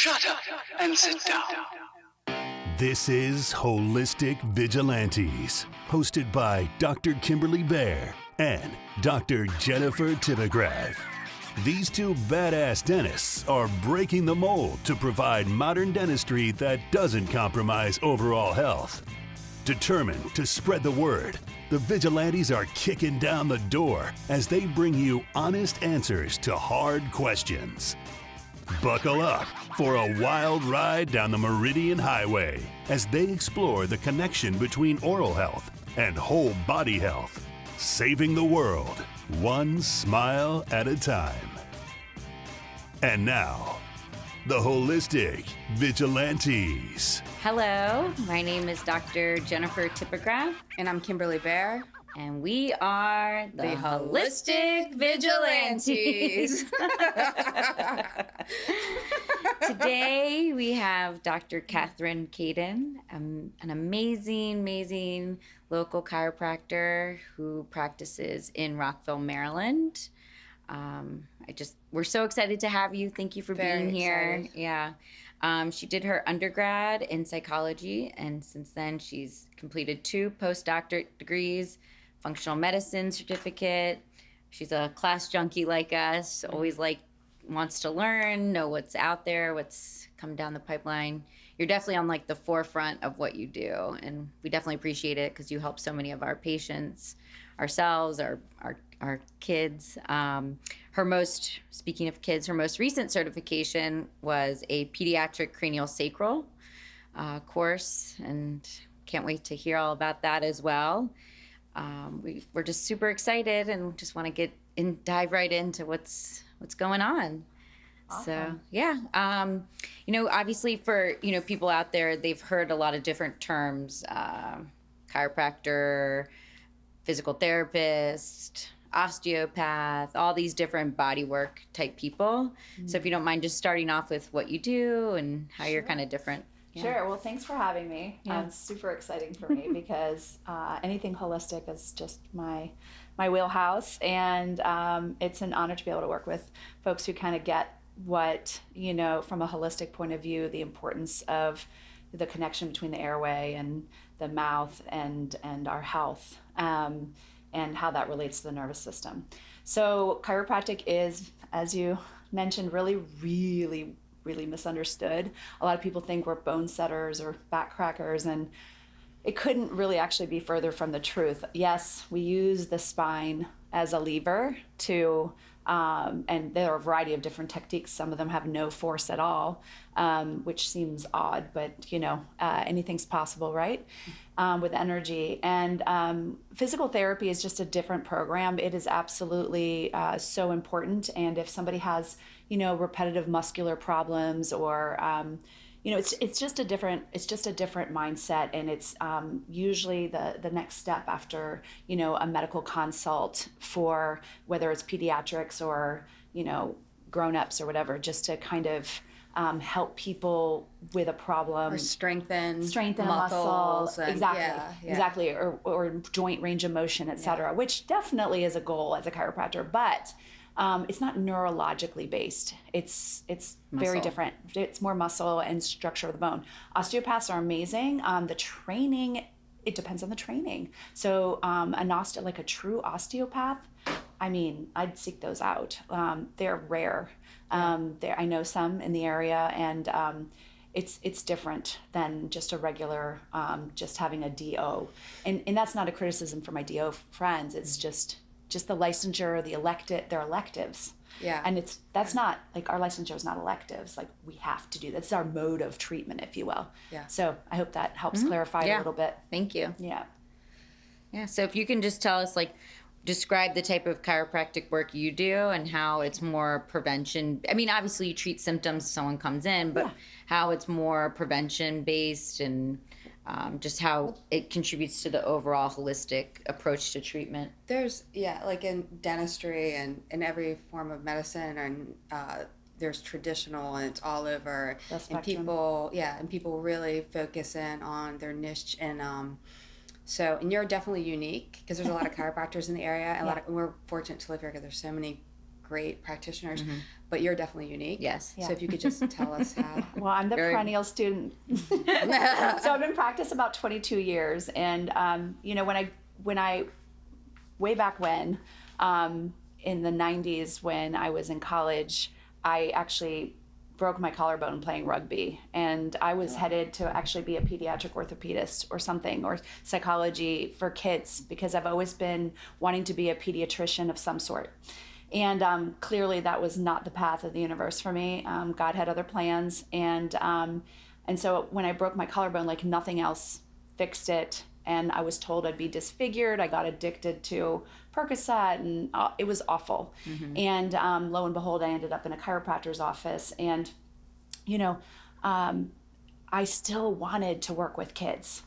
Shut up and sit down. This is Holistic Vigilantes, hosted by Dr. Kimberly Bear and Dr. Jennifer Tippegraf. These two badass dentists are breaking the mold to provide modern dentistry that doesn't compromise overall health. Determined to spread the word, the Vigilantes are kicking down the door as they bring you honest answers to hard questions. Buckle up for a wild ride down the Meridian Highway as they explore the connection between oral health and whole body health, saving the world one smile at a time. And now, the Holistic Vigilantes. Hello, my name is Dr. Jennifer Tippegraf. And I'm Kimberly Bear. And we are the Holistic Vigilantes. Today we have Dr. Katherine Kadin, an amazing local chiropractor who practices in Rockville, Maryland. We're so excited to have you. Thank you for being here. Excited. Yeah. She did her undergrad in psychology, and since then she's completed 2 postdoctorate degrees, functional medicine certificate. She's a class junkie like us, always wants to learn, know what's out there, what's come down the pipeline. You're definitely on the forefront of what you do, and we definitely appreciate it because you help so many of our patients, ourselves, our kids. Speaking of kids, her most recent certification was a pediatric cranial sacral course, and can't wait to hear all about that as well. We're just super excited and just want to dive right into what's going on. Awesome. So yeah, obviously for people out there, they've heard a lot of different terms: chiropractor, physical therapist, osteopath, all these different bodywork type people. Mm-hmm. So if you don't mind just starting off with what you do and how you're kind of different. Yeah. Sure. Well, thanks for having me. Yeah. It's super exciting for me because anything holistic is just my wheelhouse. And it's an honor to be able to work with folks who kind of get what, from a holistic point of view, the importance of the connection between the airway and the mouth and our health, and how that relates to the nervous system. So chiropractic is, as you mentioned, really misunderstood. A lot of people think we're bone setters or back crackers, and it couldn't really actually be further from the truth. Yes, we use the spine as a lever to, and there are a variety of different techniques. Some of them have no force at all, which seems odd, but anything's possible, right? With energy. And physical therapy is just a different program. It is absolutely so important. And if somebody has, repetitive muscular problems or, it's just a different mindset. And it's usually the next step after, a medical consult for whether it's pediatrics or, grown-ups or whatever, just to kind of help people with a problem. Or strengthen muscles. Exactly. Yeah. Exactly. Or joint range of motion, et cetera, which definitely is a goal as a chiropractor, but it's not neurologically based. It's very different. It's more muscle and structure of the bone. Osteopaths are amazing. The training, it depends on the training. So like a true osteopath, I'd seek those out. They're rare. I know some in the area, and it's different than just a regular, just having a DO. And that's not a criticism for my DO friends. It's just the licensure, they're electives. Yeah. And that's not, our licensure is not electives. We have to do, that's our mode of treatment, if you will. Yeah. So I hope that helps clarify a little bit. Thank you. Yeah. Yeah. So if you can just tell us, describe the type of chiropractic work you do and how it's more prevention. Obviously you treat symptoms if someone comes in, but how it's more prevention based and just how it contributes to the overall holistic approach to treatment. There's, in dentistry and in every form of medicine, and there's traditional, and it's all over. And people really focus in on their niche. And and you're definitely unique because there's a lot of chiropractors in the area. And we're fortunate to live here because there's so many great practitioners, but you're definitely unique. Yes. So if you could just tell us how. Well, I'm the perennial student. So I've been practicing about 22 years. And, when I way back when, in the 90s, when I was in college, I actually broke my collarbone playing rugby, and I was headed to actually be a pediatric orthopedist or something, or psychology for kids, because I've always been wanting to be a pediatrician of some sort. And clearly that was not the path of the universe for me. God had other plans, and so when I broke my collarbone, like nothing else fixed it, and I was told I'd be disfigured. I got addicted to Percocet, and it was awful. And lo and behold, I ended up in a chiropractor's office, and I still wanted to work with kids,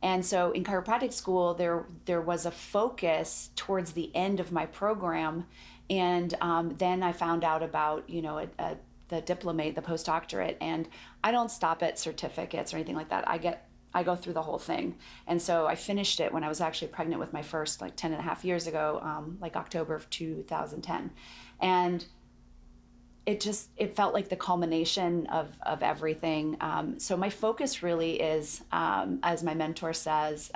And so in chiropractic school, there was a focus towards the end of my program, and then I found out about the diplomate, the postdoctorate, and I don't stop at certificates or anything like that. I go through the whole thing. And so I finished it when I was actually pregnant with my first, 10 and a half years ago, October of 2010. And it felt like the culmination of everything. So my focus really is, as my mentor says,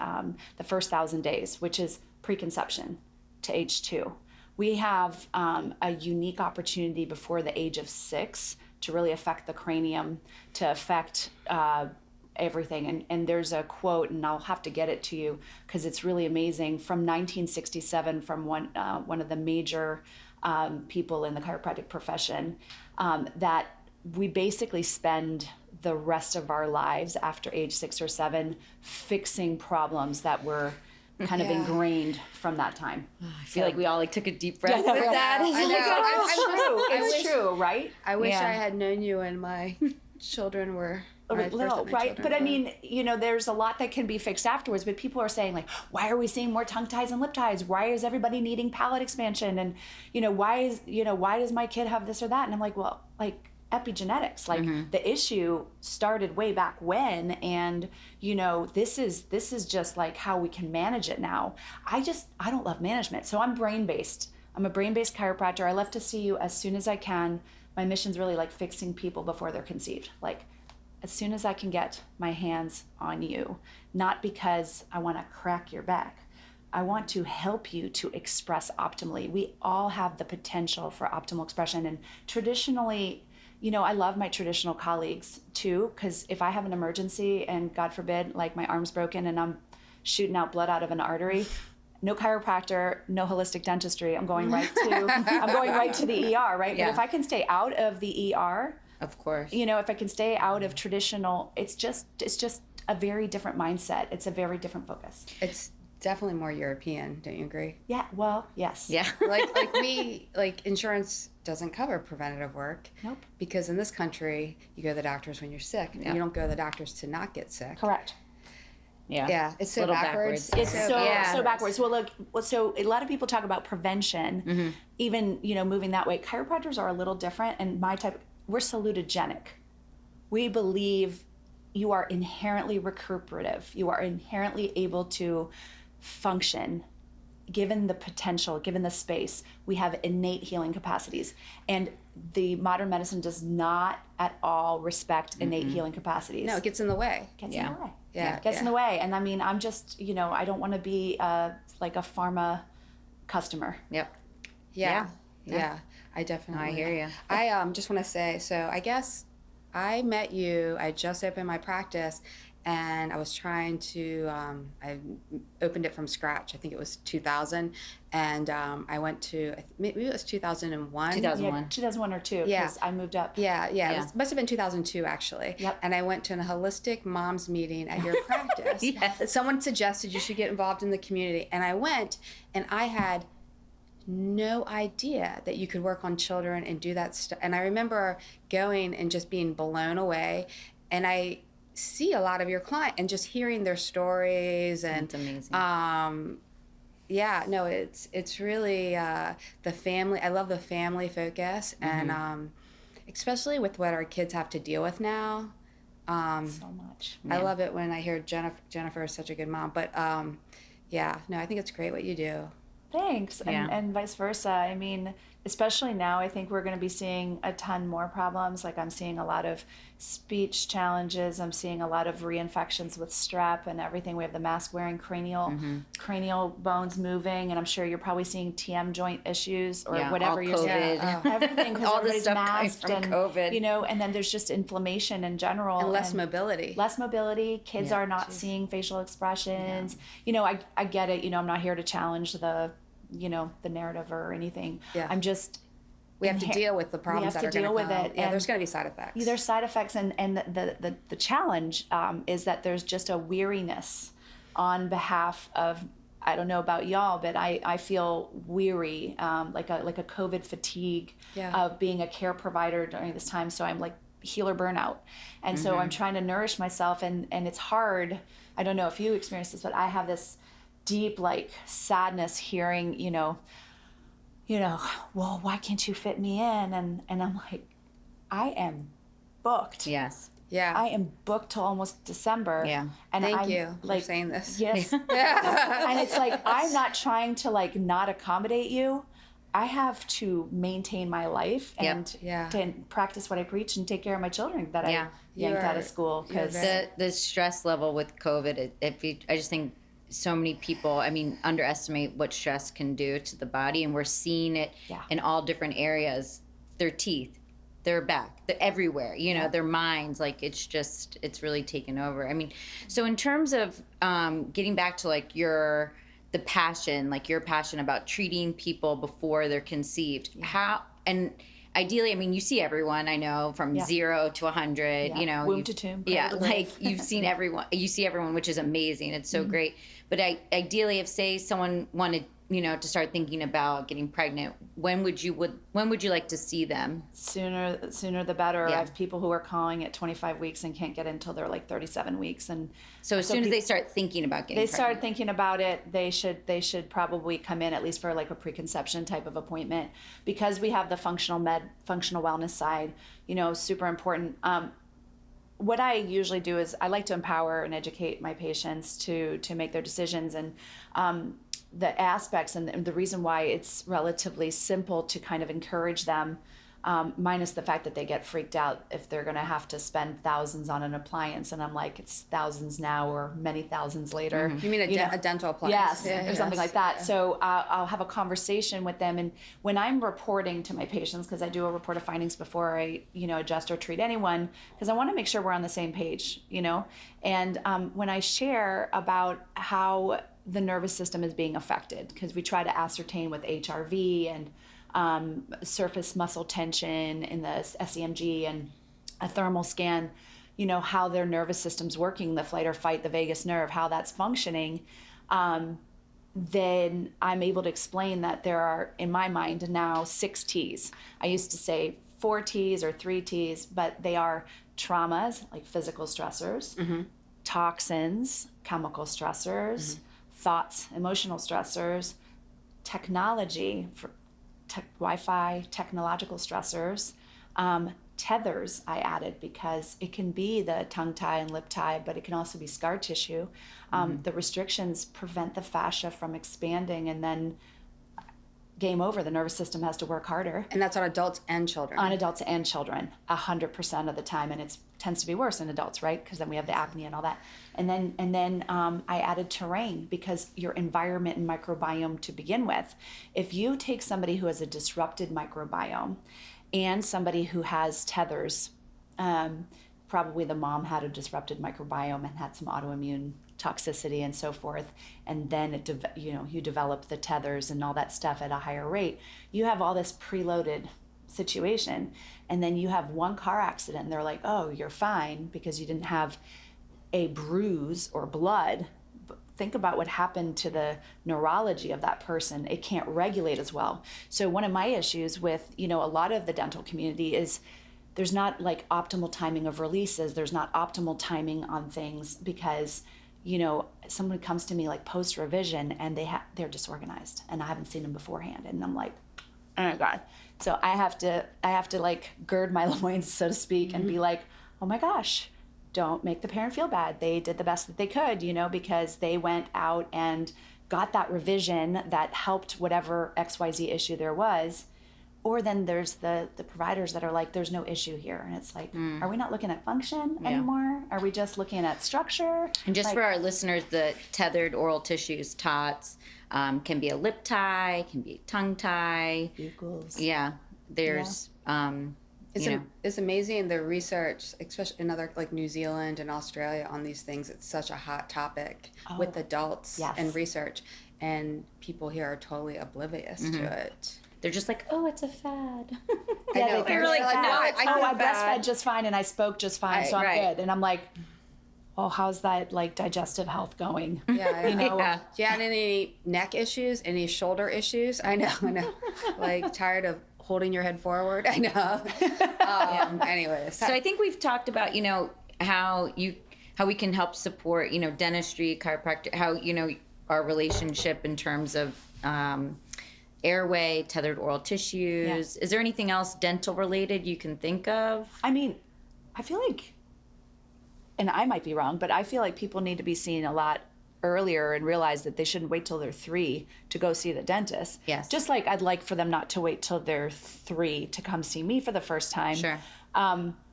the first 1,000 days, which is preconception to age 2. We have a unique opportunity before the age of 6 to really affect the cranium, to affect everything. And there's a quote, and I'll have to get it to you because it's really amazing, from 1967 from one of the major people in the chiropractic profession, that we basically spend the rest of our lives after age 6 or 7 fixing problems that were kind of ingrained from that time. I feel like we all took a deep breath with that. I know. It's true, right? I wish I had known you when my children were little, right? But I mean, there's a lot that can be fixed afterwards, but people are saying, like, why are we seeing more tongue ties and lip ties? Why is everybody needing palate expansion? And, why does my kid have this or that? And I'm like, well, epigenetics, the issue started way back when, and this is just like how we can manage it now. I don't love management, so I'm brain-based. I'm a brain-based chiropractor. I love to see you as soon as I can. My mission's really like fixing people before they're conceived, as soon as I can get my hands on you, not because I want to crack your back. I want to help you to express optimally. We all have the potential for optimal expression, and traditionally, I love my traditional colleagues too, because if I have an emergency and God forbid, my arm's broken and I'm shooting out blood out of an artery, no chiropractor, no holistic dentistry. I'm going right to the ER, right? Yeah. But if I can stay out of the ER, of course, if I can stay out of traditional, it's just a very different mindset. It's a very different focus. It's definitely more European, don't you agree? Yeah, well, yes. Yeah. Insurance doesn't cover preventative work. Nope. Because in this country, you go to the doctors when you're sick, and you don't go to the doctors to not get sick. Correct. Yeah. Yeah, it's so backwards. It's so backwards. Well, so a lot of people talk about prevention, even, moving that way. Chiropractors are a little different, and we're salutogenic. We believe you are inherently recuperative. You are inherently able to function, given the potential, given the space. We have innate healing capacities. And the modern medicine does not at all respect innate healing capacities. No, it gets in the way. Gets in the way. Yeah, it gets in the way. And I mean, I'm just, I don't want to be like a pharma customer. Yep. Yeah. I definitely. I hear you. I just want to say, so I guess I met you. I just opened my practice, and I was trying to. I opened it from scratch. I think it was 2000, and I went to maybe it was 2001. 2001. Yeah, 2001 or 2. Because I moved up. Yeah. It must have been 2002 actually. Yep. And I went to a holistic moms meeting at your practice. Yes. Someone suggested you should get involved in the community, and I went, and I had no idea that you could work on children and do that stuff. And I remember going and just being blown away. And I see a lot of your clients and just hearing their stories. And it's amazing. It's really the family. I love the family focus, and especially with what our kids have to deal with now. So much. I love it when I hear Jennifer is such a good mom. But I think it's great what you do. Thanks. And vice versa. I mean, especially now, I think we're going to be seeing a ton more problems. Like I'm seeing a lot of speech challenges. I'm seeing a lot of reinfections with strep and everything. We have the mask wearing cranial bones moving, and I'm sure you're probably seeing TM joint issues or whatever you're seeing. Everything, because all the everybody's stuff masked coming from COVID. you know, and then there's just inflammation in general. And less mobility. Less mobility. Kids are not seeing facial expressions. You know, I get it. You know, I'm not here to challenge the narrative or anything. I'm just, we have to deal with the problems that are going to come. We have to deal with it. Yeah, there's going to be side effects. There's side effects, and the challenge is that there's just a weariness on behalf of, I don't know about y'all, but I feel weary, like a COVID fatigue of being a care provider during this time. So I'm like healer burnout. And so I'm trying to nourish myself, and it's hard. I don't know if you experience this, but I have this deep like sadness hearing, well, why can't you fit me in? And I'm like, I am booked. Yes. Yeah. I am booked till almost December. Yeah. And Thank you for saying this. Yes. And it's like, I'm not trying to like not accommodate you. I have to maintain my life and to practice what I preach and take care of my children that I yanked out of school. Because the stress level with COVID, I just think so many people, I mean, underestimate what stress can do to the body, and we're seeing it in all different areas. Their teeth, their back, they're everywhere, their minds, like it's really taken over. I mean, so in terms of getting back to like your passion about treating people before they're conceived, how, and ideally, I mean, you see everyone, I know, from 0 to 100, womb to tomb. Like you see everyone, which is amazing. It's so great. But ideally, if say someone wanted, to start thinking about getting pregnant, when would you like to see them? Sooner the better. I have people who are calling at 25 weeks and can't get in until they're like 37 weeks. And so as soon as they start thinking about getting pregnant. Start thinking about it, they should probably come in at least for like a preconception type of appointment, because we have the functional wellness side, super important. What I usually do is I like to empower and educate my patients to make their decisions, and the aspects and the reason why it's relatively simple to kind of encourage them, minus the fact that they get freaked out if they're going to have to spend thousands on an appliance. And I'm like, it's thousands now or many thousands later. You mean a dental appliance? Yes, or something like that. So I'll have a conversation with them. And when I'm reporting to my patients, because I do a report of findings before I, adjust or treat anyone, because I want to make sure we're on the same page, And when I share about how the nervous system is being affected, because we try to ascertain with HRV and surface muscle tension in the SEMG and a thermal scan, how their nervous system's working, the flight or fight, the vagus nerve, how that's functioning, then I'm able to explain that there are, in my mind now, 6 T's. I used to say 4 T's or 3 T's, but they are traumas, like physical stressors, toxins, chemical stressors, thoughts, emotional stressors, technology, Wi-Fi, technological stressors, tethers I added because it can be the tongue tie and lip tie, but it can also be scar tissue. The restrictions prevent the fascia from expanding, and then game over. The nervous system has to work harder. And that's on adults and children. On adults and children, 100% of the time, and it tends to be worse in adults, right? Because then we have the apnea and all that. And then I added terrain, because your environment and microbiome to begin with. If you take somebody who has a disrupted microbiome and somebody who has tethers, probably the mom had a disrupted microbiome and had some autoimmune toxicity and so forth, and then you develop the tethers and all that stuff at a higher rate. You have all this preloaded situation, and then you have one car accident and they're like, oh, you're fine because you didn't have a bruise or blood. But think about what happened to the neurology of that person. It can't regulate as well. So one of my issues with a lot of the dental community is there's not like optimal timing of releases. There's not optimal timing on things, because someone comes to me like post revision and they're disorganized, and I haven't seen them beforehand, and I'm like, oh my God. So I have to like gird my loins, so to speak, and be like, oh my gosh, don't make the parent feel bad. They did the best that they could, because they went out and got that revision that helped whatever XYZ issue there was. or then there's the providers that are like, there's no issue here. And it's like, are we not looking at function anymore? Are we just looking at structure? And just for our listeners, the tethered oral tissues, TOTS, can be a lip tie, can be a tongue tie. Bugles. Yeah. There's, It's amazing the research, especially in other like New Zealand and Australia on these things. It's such a hot topic with adults and research. And people here are totally oblivious to it. They're just like, oh, it's a fad. I know. They're like, no, I breastfed just fine and I spoke just fine, so I'm good. And I'm like, oh, how's that like digestive health going? Yeah, you know. Yeah, and any neck issues, any shoulder issues? I know. Like tired of holding your head forward. I know. Anyways, so I think we've talked about how we can help support dentistry, chiropractic, how our relationship in terms of airway, tethered oral tissues. Is there anything else dental related you can think of? I mean, I feel like, and I might be wrong, but I feel like people need to be seen a lot earlier and realize that they shouldn't wait till they're 3 to go see the dentist. Yes. Just like I'd like for them not to wait till they're 3 to come see me for the first time. Sure.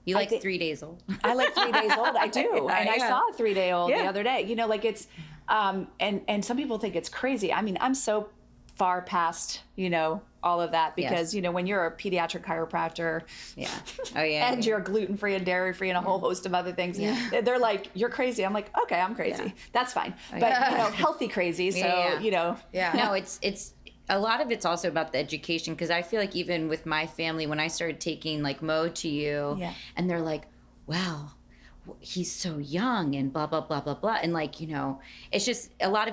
You like 3 days old. I like 3 days old. I do. And I saw a 3-day-old the other day. Like it's, and some people think it's crazy. I mean, I'm so far past, all of that because, when you're a pediatric chiropractor and you're gluten-free and dairy-free and a whole host of other things, they're like, you're crazy. I'm like, okay, I'm crazy. Yeah. That's fine. But, healthy crazy. So, No, it's a lot of it's also about the education. Cause I feel like even with my family, when I started taking like Mo to you and they're like, wow, he's so young and blah blah blah blah blah, and like it's just a lot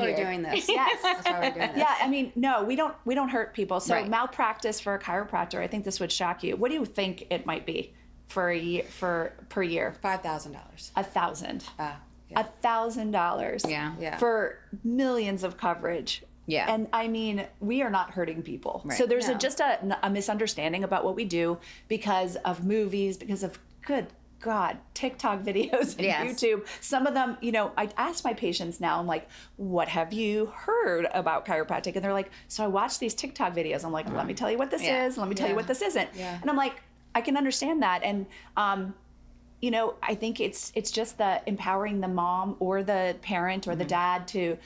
we doing this. Yes, that's why we're doing this. Yeah, I mean, no, we don't hurt people. So malpractice for a chiropractor, I think this would shock you. What do you think it might be per year? $5,000. $1,000. $1,000. Yeah. For millions of coverage. Yeah. And I mean, we are not hurting people. Right. So there's just a misunderstanding about what we do because of movies, because of, good God, TikTok videos and YouTube. Some of them, I ask my patients now, I'm like, what have you heard about chiropractic? And they're like, so I watch these TikTok videos. I'm like, let me tell you what this is. Let me tell you what this isn't. Yeah. And I'm like, I can understand that. And, I think it's just the empowering the mom or the parent or the dad to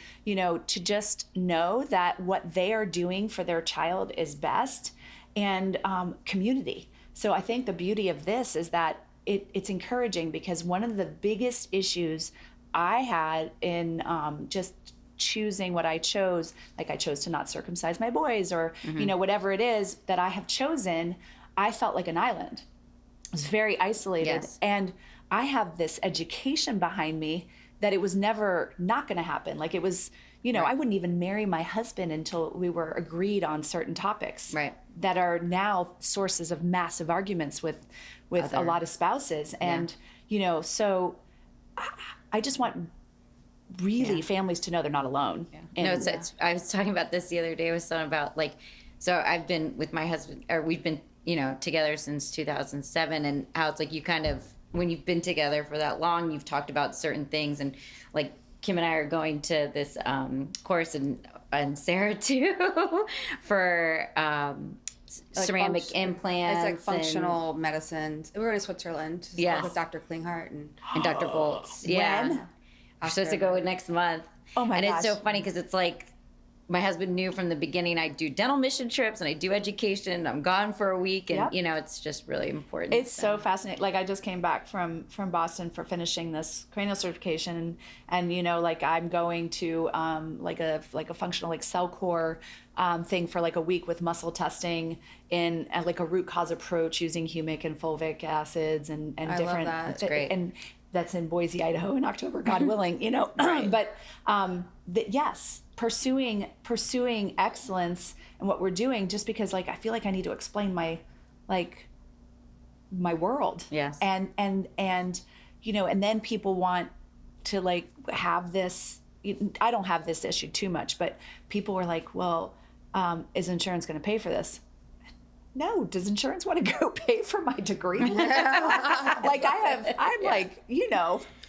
just know that what they are doing for their child is best, and community. So I think the beauty of this is that it's encouraging, because one of the biggest issues I had in just choosing what I chose, like I chose to not circumcise my boys or, whatever it is that I have chosen, I felt like an island. I was very isolated. Yes. And I have this education behind me that it was never not going to happen. Like it was, I wouldn't even marry my husband until we were agreed on certain topics that are now sources of massive arguments with a lot of spouses. And, so I just want really families to know they're not alone. Yeah. And I was talking about this the other day with someone about so I've been with my husband, or we've been together since 2007, and how it's like you kind of, when you've been together for that long, you've talked about certain things, and like Kim and I are going to this course and Sarah too for ceramic implants. It's like functional medicine. We're going to Switzerland. With Dr. Klinghardt and Dr. Volz. Yeah. When? We're supposed to go next month. Oh my gosh. And it's so funny because it's like, my husband knew from the beginning I do dental mission trips and I do education. I'm gone for a week, and it's just really important. It's so fascinating. Like I just came back from Boston for finishing this cranial certification, and I'm going to like a functional cell core thing for like a week with muscle testing in like a root cause approach using humic and fulvic acids and I different. Love that. That's great. And that's in Boise, Idaho in October, God willing, Right. But yes. Pursuing excellence in what we're doing, just because I feel like I need to explain my world. Yes. And and then people want to have this. I don't have this issue too much, but people were like, well, is insurance going to pay for this? No. Does insurance want to go pay for my degree?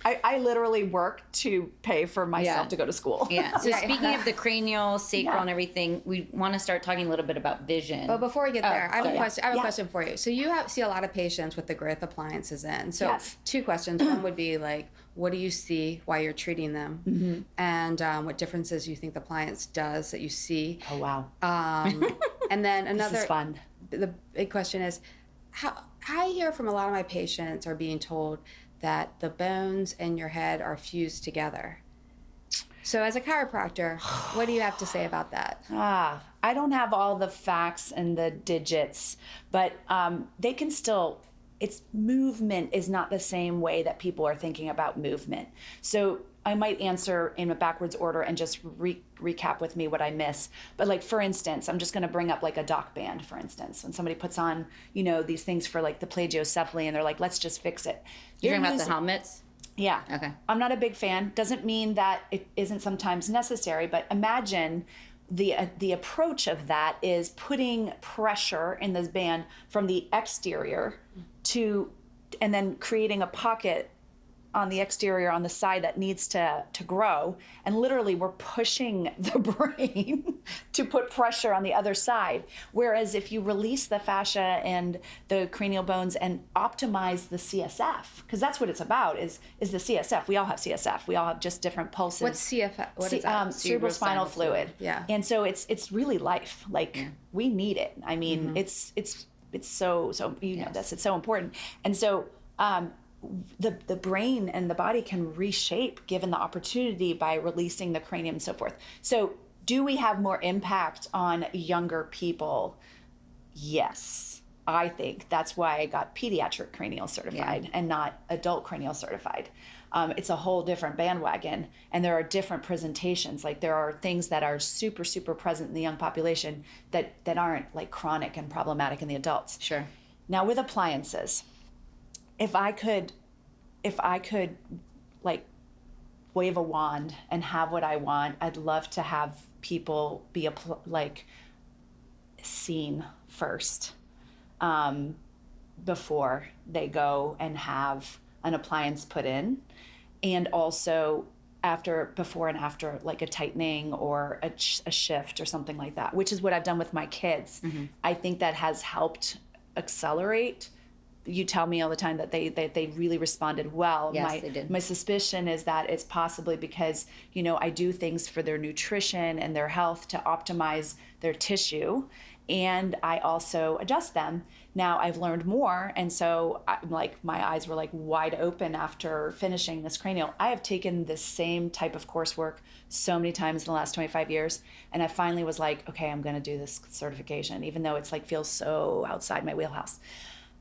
I literally work to pay for myself to go to school. Yeah. So speaking of the cranial, sacral, and everything, we want to start talking a little bit about vision. But before we get there, I have a question. I have a question for you. So you see a lot of patients with the growth appliances in. So 2 questions. One would be like, what do you see while you're treating them, and what differences you think the appliance does that you see? Oh wow. And then another. This is fun. The big question is, how I hear from a lot of my patients are being told that the bones in your head are fused together. So as a chiropractor, what do you have to say about that? I don't have all the facts and the digits, but they can still, it's movement is not the same way that people are thinking about movement. So I might answer in a backwards order and just recap with me what I miss. But like, for instance, I'm just going to bring up like a doc band, for instance. When somebody puts on, these things for like the plagiocephaly and they're like, let's just fix it. You're talking about the helmets? Yeah. Okay. I'm not a big fan. Doesn't mean that it isn't sometimes necessary, but imagine the approach of that is putting pressure in this band from the exterior and then creating a pocket on the exterior on the side that needs to grow, and literally we're pushing the brain to put pressure on the other side. Whereas if you release the fascia and the cranial bones and optimize the CSF, because that's what it's about, is the CSF. We all have CSF. We all have just different pulses. What's CSF? What is that? Cerebrospinal fluid. Yeah. And so it's really life. Like we need it. I mean, it's so this. It's so important. And so the brain and the body can reshape given the opportunity by releasing the cranium and so forth. So do we have more impact on younger people? Yes. I think that's why I got pediatric cranial certified and not adult cranial certified. It's a whole different bandwagon, and there are different presentations. Like there are things that are super, super present in the young population that aren't like chronic and problematic in the adults. Sure. Now with appliances, if I could like wave a wand and have what I want, I'd love to have people be seen first before they go and have an appliance put in, and also before and after, like a tightening or a shift or something like that, which is what I've done with my kids. I think that has helped accelerate. You tell me all the time that they really responded well. Yes, they did. My suspicion is that it's possibly because, I do things for their nutrition and their health to optimize their tissue, and I also adjust them. Now I've learned more, and so my eyes were like wide open after finishing this cranial. I have taken this same type of coursework so many times in the last 25 years, and I finally was like, okay, I'm going to do this certification, even though it's like feels so outside my wheelhouse.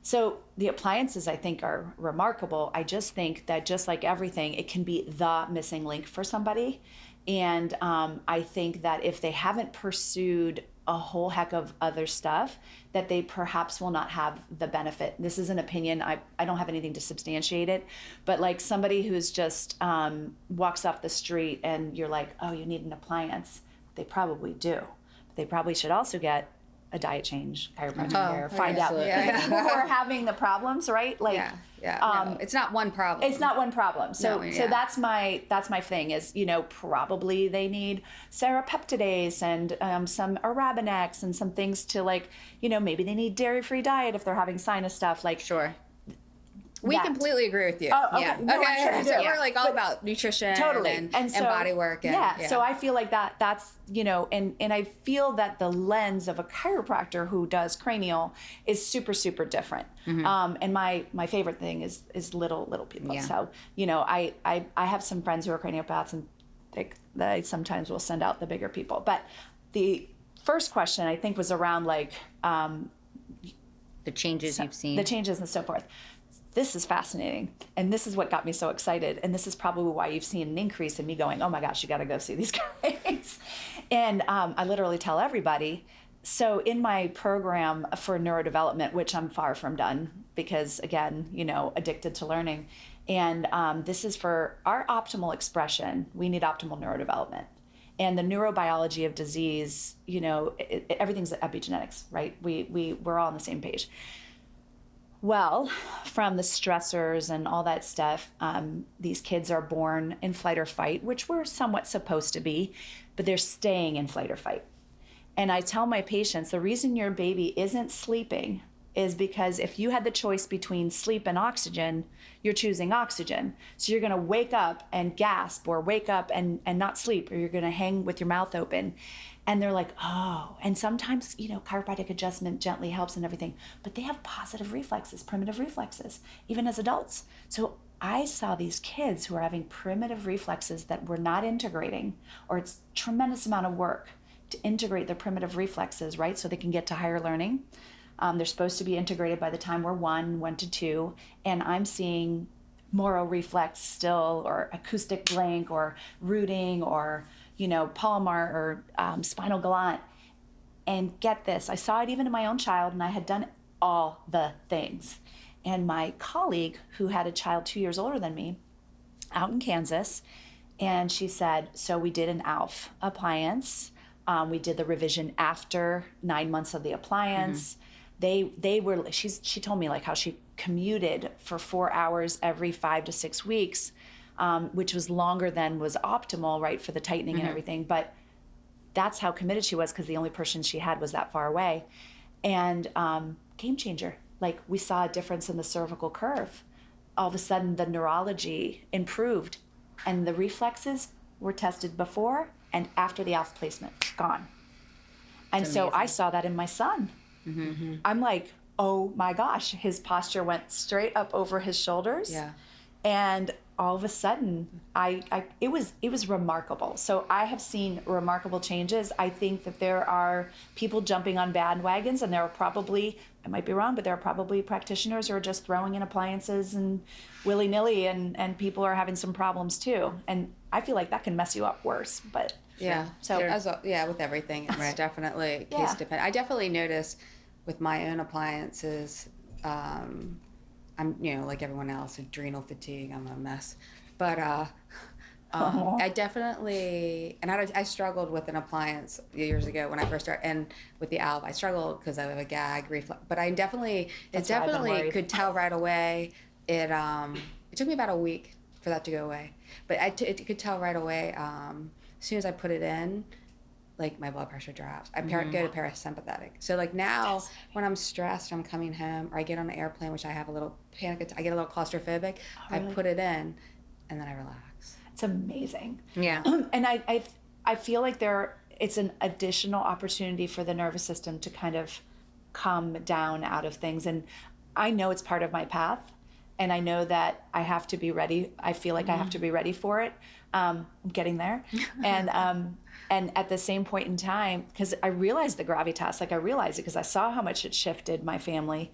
So the appliances, I think, are remarkable. I just think that just like everything, it can be the missing link for somebody. And I think that if they haven't pursued a whole heck of other stuff, that they perhaps will not have the benefit. This is an opinion. I don't have anything to substantiate it. But like somebody who's just walks off the street and you're like, oh, you need an appliance. They probably do. But they probably should also get a diet change, chiropractic care, find out. People who are having the problems, right? Like, no, it's not one problem. It's not one problem. So that's my thing is, probably they need serapeptidase and some arabinase and some things to like, maybe they need dairy-free diet if they're having sinus stuff. Like, sure. We completely agree with you. Oh, okay. Yeah. No, okay. So we're like all about nutrition and body work. And, so I feel like that's, and I feel that the lens of a chiropractor who does cranial is super, super different. And my favorite thing is little people. Yeah. So, I have some friends who are craniopaths, and they sometimes will send out the bigger people. But the first question I think was around like, the changes you've seen. The changes and so forth. This is fascinating. And this is what got me so excited. And this is probably why you've seen an increase in me going, oh my gosh, you got to go see these guys. And I literally tell everybody. So in my program for neurodevelopment, which I'm far from done because, again, addicted to learning. And this is for our optimal expression. We need optimal neurodevelopment. And the neurobiology of disease, everything's epigenetics, right? We're all on the same page. Well, from the stressors and all that stuff, these kids are born in flight or fight, which we're somewhat supposed to be, but they're staying in flight or fight. And I tell my patients, the reason your baby isn't sleeping is because if you had the choice between sleep and oxygen, you're choosing oxygen. So you're going to wake up and gasp, or wake up and not sleep, or you're going to hang with your mouth open. And they're like, oh, and sometimes, chiropractic adjustment gently helps and everything, but they have positive reflexes, primitive reflexes, even as adults. So I saw these kids who are having primitive reflexes that we're not integrating, or it's a tremendous amount of work to integrate the primitive reflexes, right? So they can get to higher learning. They're supposed to be integrated by the time we're 1 to 2, and I'm seeing moro reflex still, or acoustic blank, or rooting, or palmar, or spinal gallant. And get this, I saw it even in my own child, and I had done all the things. And my colleague, who had a child 2 years older than me, out in Kansas, and she said, so we did an ALF appliance. We did the revision after 9 months of the appliance. She told me like how she commuted for 4 hours every 5 to 6 weeks, which was longer than was optimal, right, for the tightening and everything. But that's how committed she was, because the only person she had was that far away. And game changer. Like, we saw a difference in the cervical curve. All of a sudden, the neurology improved, and the reflexes were tested before and after the ALF placement, gone. And so I saw that in my son. Mm-hmm. I'm like, oh my gosh, his posture went straight up over his shoulders. Yeah. And all of a sudden, it was remarkable. So I have seen remarkable changes. I think that there are people jumping on bandwagons, and there are probably, I might be wrong, but there are probably practitioners who are just throwing in appliances and willy-nilly, and people are having some problems too. And I feel like that can mess you up worse, but yeah. So with everything, it's definitely case dependent. I definitely notice with my own appliances, I'm, like everyone else, adrenal fatigue, I'm a mess. But I definitely, and I struggled with an appliance years ago when I first started, and with the ALF, I struggled because I have a gag reflex. But I definitely could tell right away. It took me about a week for that to go away. But it could tell right away, as soon as I put it in, like my blood pressure drops. I go to parasympathetic. So like now when I'm stressed, I'm coming home, or I get on an airplane, which I have a little panic attack, I get a little claustrophobic. Oh, really? I put it in, and then I relax. It's amazing. Yeah. And I feel like it's an additional opportunity for the nervous system to kind of come down out of things. And I know it's part of my path, and I know that I have to be ready. I feel like I have to be ready for it. I'm getting there. And at the same point in time, because I realized the gravitas, like I realized it because I saw how much it shifted my family.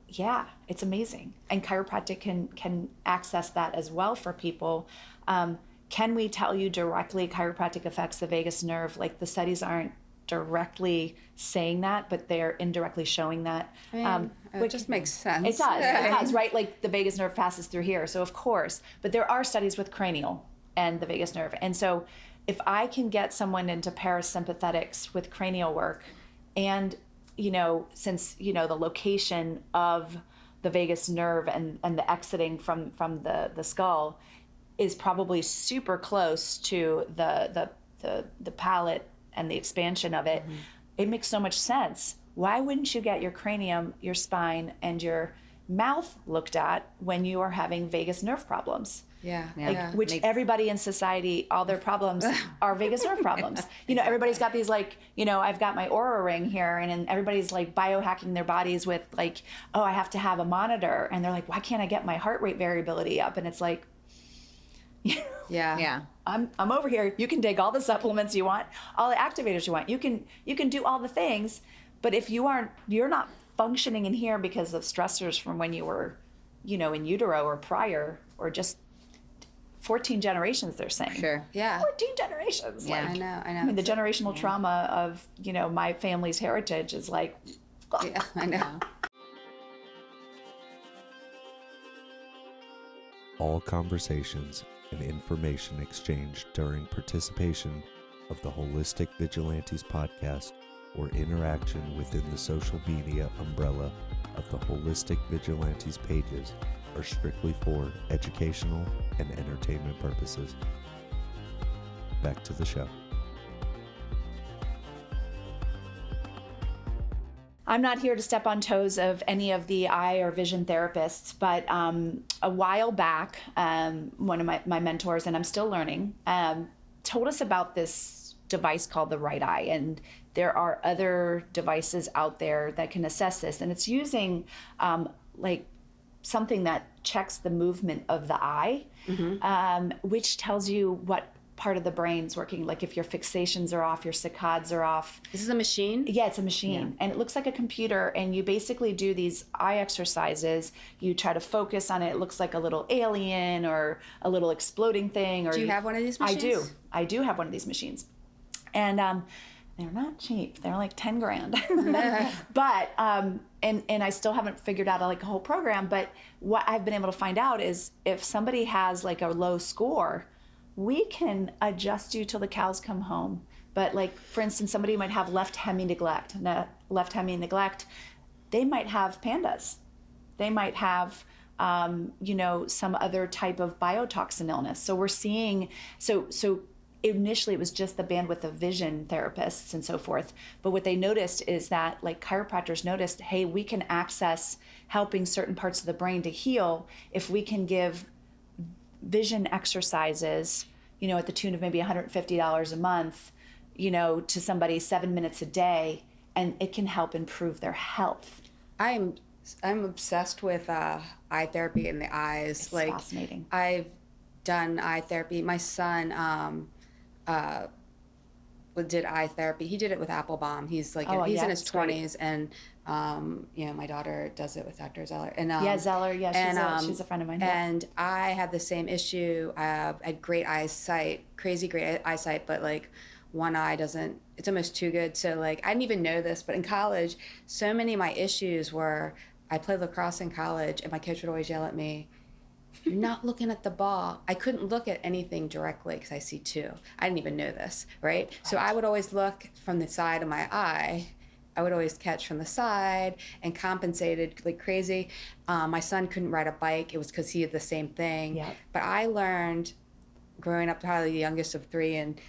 Yeah, it's amazing. And chiropractic can access that as well for people. Can we tell you directly chiropractic affects the vagus nerve? Like, the studies aren't directly saying that, but they're indirectly showing that. Which just makes sense. It does. It does, right? Like, the vagus nerve passes through here, so of course. But there are studies with cranial and the vagus nerve. And so if I can get someone into parasympathetics with cranial work, and, since, the location of the vagus nerve and the exiting from the skull is probably super close to the palate and the expansion of it, it makes so much sense. Why wouldn't you get your cranium, your spine, and your mouth looked at when you are having vagus nerve problems? Which everybody in society, all their problems are vagus nerve problems. Everybody's got these I've got my Oura ring here, and everybody's like biohacking their bodies with like, oh, I have to have a monitor, and they're like, why can't I get my heart rate variability up? And it's like, I'm over here. You can take all the supplements you want, all the activators you want. You can do all the things, but if you're not functioning in here because of stressors from when you were, in utero or prior, or just 14 generations, they're saying. Sure. Yeah. 14 generations. Yeah. Like, I know. I mean, the generational trauma of, my family's heritage is like, yeah, I know. All conversations and information exchanged during participation of the Holistic Vigilantes podcast or interaction within the social media umbrella of the Holistic Vigilantes pages are strictly for educational and entertainment purposes. Back to the show. I'm not here to step on toes of any of the eye or vision therapists, but a while back, one of my mentors, and I'm still learning, told us about this device called the right eye. And there are other devices out there that can assess this. And it's using like something that checks the movement of the eye, which tells you what part of the brain's working, like if your fixations are off, your saccades are off. This is a machine? Yeah, it's a machine. And it looks like a computer, and you basically do these eye exercises. You try to focus on it. It looks like a little alien or a little exploding thing. Or do you have one of these machines? I do have one of these machines. And they're not cheap. They're like 10 grand. But, and I still haven't figured out like a whole program, but what I've been able to find out is if somebody has like a low score, we can adjust you till the cows come home. But like, for instance, somebody might have left hemi neglect. They might have pandas. They might have, some other type of biotoxin illness. So we're seeing, so initially it was just the bandwidth of vision therapists and so forth. But what they noticed is that like chiropractors noticed, hey, we can access helping certain parts of the brain to heal if we can give vision exercises, at the tune of maybe $150 a month, to somebody 7 minutes a day, and it can help improve their health. I'm obsessed with eye therapy in the eyes. It's fascinating. I've done eye therapy. My son did eye therapy. He did it with Applebaum. He's like he's in his 20s, and my daughter does it with Dr. Zeller. And Zeller, she's a friend of mine. And I had the same issue. I had great eyesight, crazy great eyesight, but like one eye doesn't. It's almost too good. So like I didn't even know this, but in college, so many of my issues were I played lacrosse in college, and my coach would always yell at me, "You're not looking at the ball." I couldn't look at anything directly because I see two. I didn't even know this, right? So I would always look from the side of my eye. I would always catch from the side and compensated like crazy. My son couldn't ride a bike. It was because he had the same thing. Yep. But I learned growing up, probably the youngest of three, and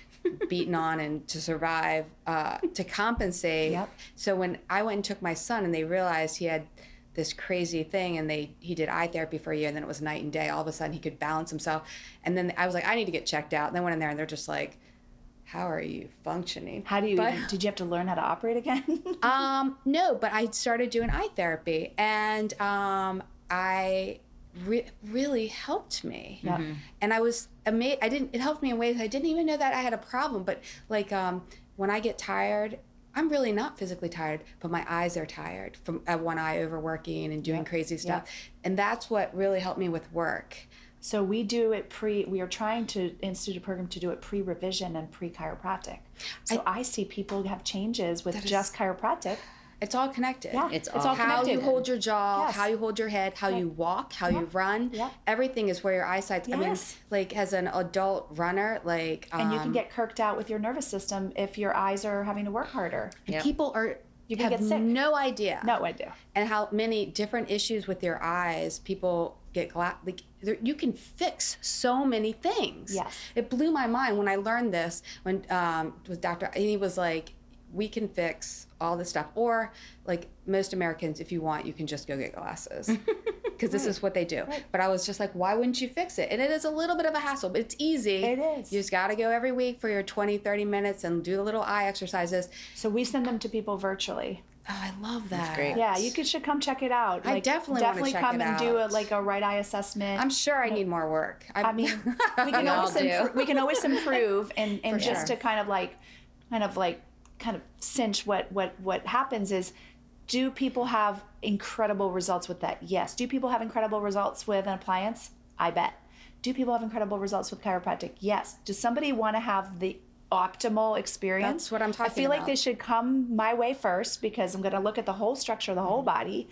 beaten on and to survive, to compensate. Yep. So when I went and took my son and they realized he had this crazy thing, and he did eye therapy for a year, and then it was night and day. All of a sudden he could balance himself. And then I was like, I need to get checked out. And then I went in there and they're just like, how are you functioning? Did you have to learn how to operate again? No, but I started doing eye therapy, and really helped me. Yeah. And I was amazed. It helped me in ways I didn't even know that I had a problem. But like when I get tired, I'm really not physically tired, but my eyes are tired from one eye overworking and doing crazy stuff. And that's what really helped me with work. So we do it we are trying to institute a program to do it pre-revision and pre-chiropractic. So I see people have changes with just chiropractic. It's all connected. Yeah, it's all all how connected. you hold your jaw, Yes. how you hold your head, how you walk, how you run. Yeah. Everything is where your eyesight's. Yes. I mean, like as an adult runner, like And you can get kirked out with your nervous system if your eyes are having to work harder. Yep. people You can have get sick. no idea. No idea. And how many different issues with your eyes people get you can fix so many things. Yes. It blew my mind when I learned this when with Dr. And he was like, we can fix all this stuff, or like most Americans, if you want, you can just go get glasses because this is what they do. Right. But I was just like, why wouldn't you fix it? And it is a little bit of a hassle, but it's easy. It is. You just got to go every week for your 20-30 minutes and do the little eye exercises. So we send them to people virtually. Oh, I love that. That's great. Yeah, you should come check it out. I definitely wanna check come it and do out. a right eye assessment. I'm sure I need more work. I mean, we can always improve, and For just sure. to kind of cinch what happens is, do people have incredible results with that? Yes. Do people have incredible results with an appliance? I bet. Do people have incredible results with chiropractic? Yes. Does somebody want to have the optimal experience? That's what I'm talking I feel like about. they should come my way first, because I'm going to look at the whole structure of the whole body,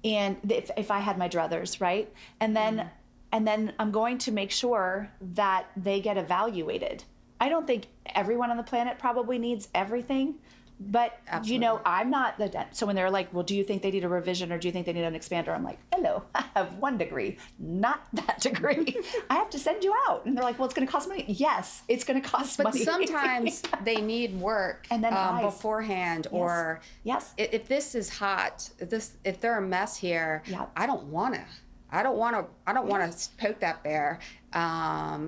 and if I had my druthers, right? And then I'm going to make sure that they get evaluated. I don't think everyone on the planet probably needs everything. But, Absolutely. I'm not the dentist. So when they're like, well, do you think they need a revision or do you think they need an expander? I'm like, hello, I have 1 degree, not that degree. I have to send you out. And they're like, well, it's going to cost money. Yes, it's going to cost But money. sometimes they need work And then beforehand, or Yes. if this is hot, if they're a mess here, Yep. I don't want to poke that bear.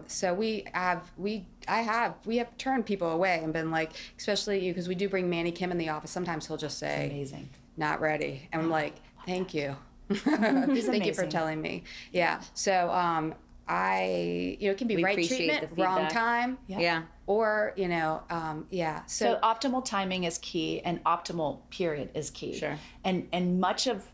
So we have turned people away and been like, especially because we do bring Manny Kim in the office. Sometimes he'll just say, Amazing. not ready. And I'm like, thank you. He's Thank you for amazing. telling me. Yeah. So it can be We right appreciate treatment, the wrong feedback. time. Yeah. Or, So optimal timing is key, and optimal period is key. Sure. And much of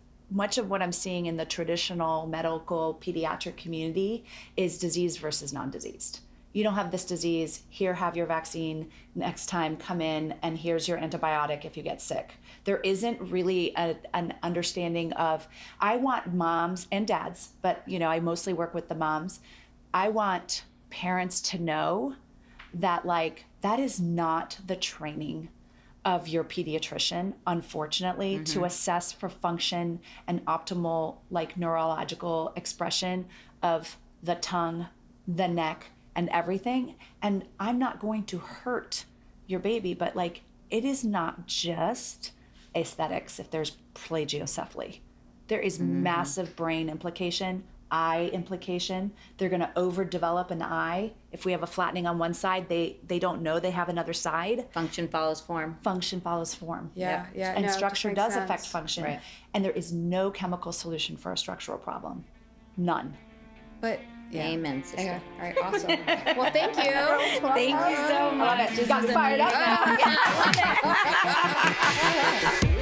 what I'm seeing in the traditional medical pediatric community is diseased versus non-diseased. You don't have this disease, here, have your vaccine, next time come in, and here's your antibiotic if you get sick. There isn't really an understanding of, I want moms and dads, but I mostly work with the moms. I want parents to know that that is not the training of your pediatrician, unfortunately, to assess for function and optimal neurological expression of the tongue, the neck, and everything. And I'm not going to hurt your baby, but it is not just aesthetics if there's plagiocephaly. There is massive brain implication, eye implication. They're going to overdevelop an eye. If we have a flattening on one side, they don't know they have another side. Function follows form. Function follows form. Yeah. And no, it structure just does makes affect sense. function. Right. And there is no chemical solution for a structural problem. None. But yeah. Amen, sister. Okay. All right. Awesome. Well, thank you. Thank you so much. Got me fired up now.